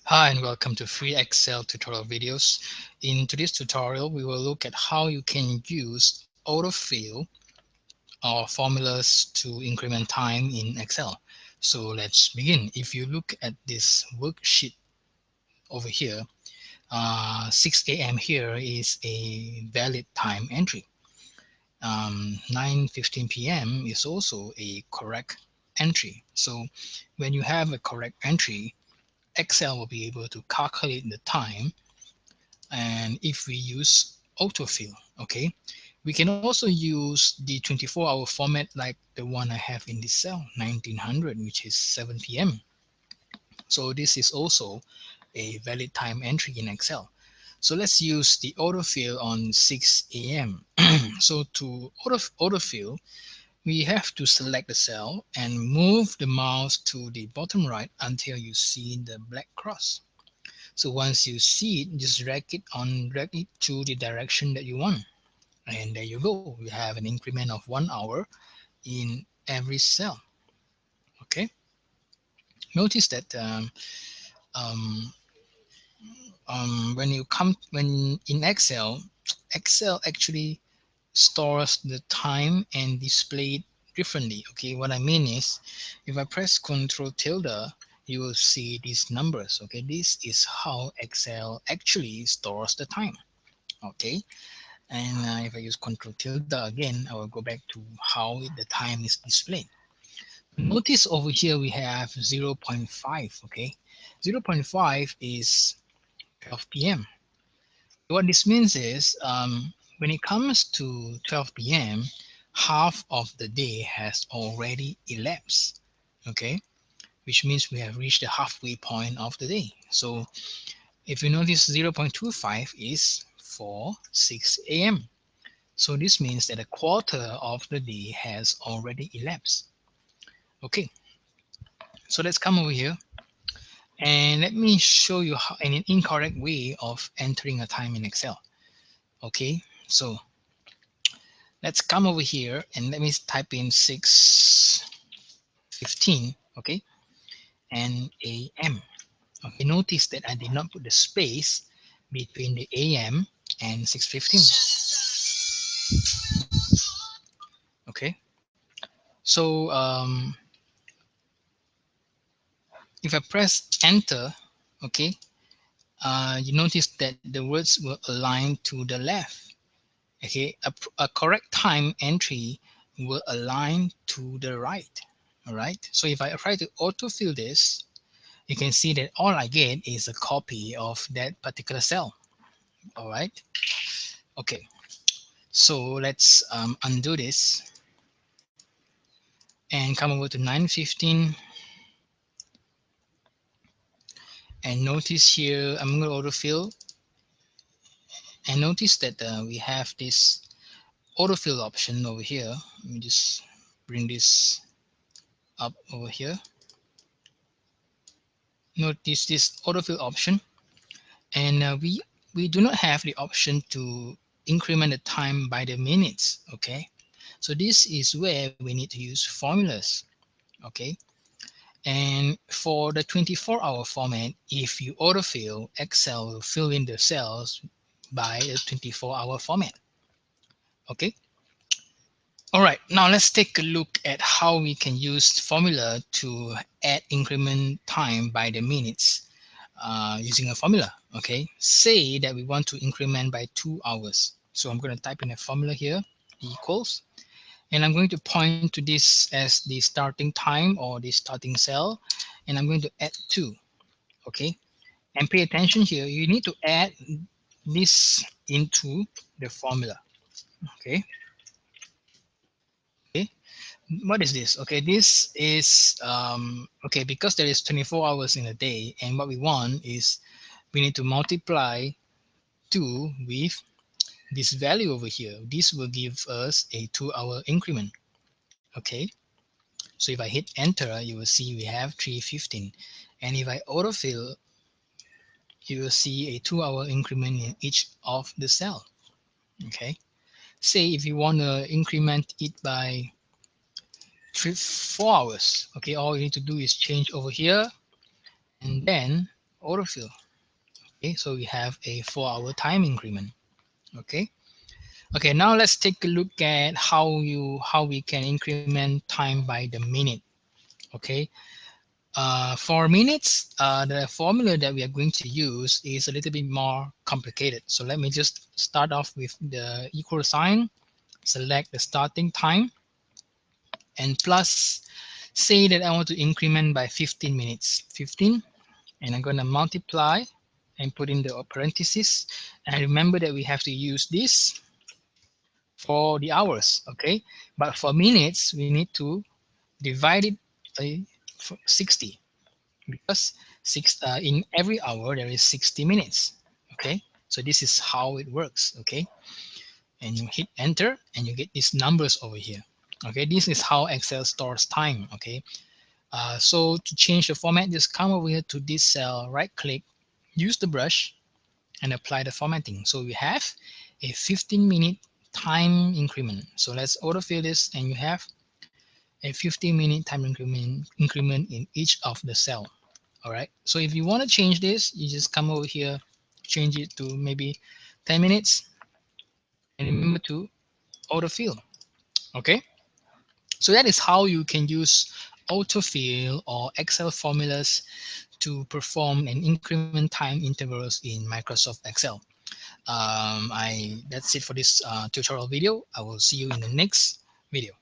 Hi and welcome to free Excel tutorial videos. In today's tutorial, we will look at how you can use AutoFill or formulas to increment time in Excel. So let's begin. If you look at this worksheet over here, 6 a.m. here is a valid time entry. 9:15 p.m. is also a correct entry. So when you have a correct entry, Excel will be able to calculate the time. And if we use autofill, okay, we can also use the 24-hour format like the one I have in this cell, 1900, which is 7 p.m. So this is also a valid time entry in Excel. So let's use the autofill on 6 a.m. So to autofill, we have to select the cell and move the mouse to the bottom right until you see the black cross. So once you see it, just drag it to the direction that you want. And there you go. We have an increment of 1 hour in every cell. Okay. Notice that um, when in Excel actually stores the time and display it differently. Okay. What I mean is, if I press Control tilde, you will see these numbers. Okay. This is how Excel actually stores the time. Okay. And if I use Control tilde again, I will go back to how the time is displayed. Notice over here we have 0.5. Okay, 0.5 is 12 p.m. What this means is when it comes to 12 p.m., half of the day has already elapsed. Okay, which means we have reached the halfway point of the day. So if you notice, 0.25 is for 6 a.m. So this means that a quarter of the day has already elapsed. Okay, so let's come over here and let me show you how, an incorrect way of entering a time in Excel. Okay, so let's come over here and let me type in 6:15. Okay, and AM. Okay, notice that I did not put the space between the AM and 6:15. Okay, so if I press enter, okay, you notice that the words will align to the left. Okay, a correct time entry will align to the right. All right. So if I try to autofill this, you can see that all I get is a copy of that particular cell. All right. Okay. So let's undo this and come over to 9:15 and notice here I'm going to autofill and notice that we have this autofill option over here. Let me just bring this up over here. Notice this autofill option, and we do not have the option to increment the time by the minutes. Okay, so this is where we need to use formulas. Okay, and for the 24-hour format, if you autofill, Excel will fill in the cells by the 24-hour format. Okay. All right, now let's take a look at how we can use formula to add increment time by the minutes using a formula. Okay, say that we want to increment by 2 hours. So I'm going to type in a formula here, equals, and I'm going to point to this as the starting time or the starting cell, and I'm going to add 2. Okay, and pay attention here, you need to add this into the formula. Okay. Okay, what is this? Okay, this is okay, because there is 24 hours in a day, and what we want is we need to multiply 2 with this value over here. This will give us a 2-hour increment. Okay, so if I hit enter, you will see we have 3:15, and if I autofill, you will see a 2-hour increment in each of the cell. Okay, say if you want to increment it by 4 hours, okay, all you need to do is change over here and then autofill. Okay, so we have a 4-hour time increment. Okay. Okay, now let's take a look at how we can increment time by the minute. Okay, for minutes, the formula that we are going to use is a little bit more complicated. So let me just start off with the equal sign, select the starting time, and plus say that I want to increment by 15 minutes. 15, and I'm going to multiply and put in the parentheses. And remember that we have to use this for the hours, okay? But for minutes, we need to divide it by 60 because in every hour there is 60 minutes, okay? So this is how it works, okay? And you hit enter and you get these numbers over here. Okay, this is how Excel stores time. Okay, so to change the format, just come over here to this cell, right click, use the brush, and apply the formatting. So we have a 15-minute time increment. So let's autofill this, and you have a 15-minute time increment in each of the cell. All right. So if you want to change this, you just come over here, change it to maybe 10 minutes, and remember to autofill. Okay. So that is how you can use AutoFill or Excel formulas to perform and increment time intervals in Microsoft Excel. That's it for this tutorial video. I will see you in the next video.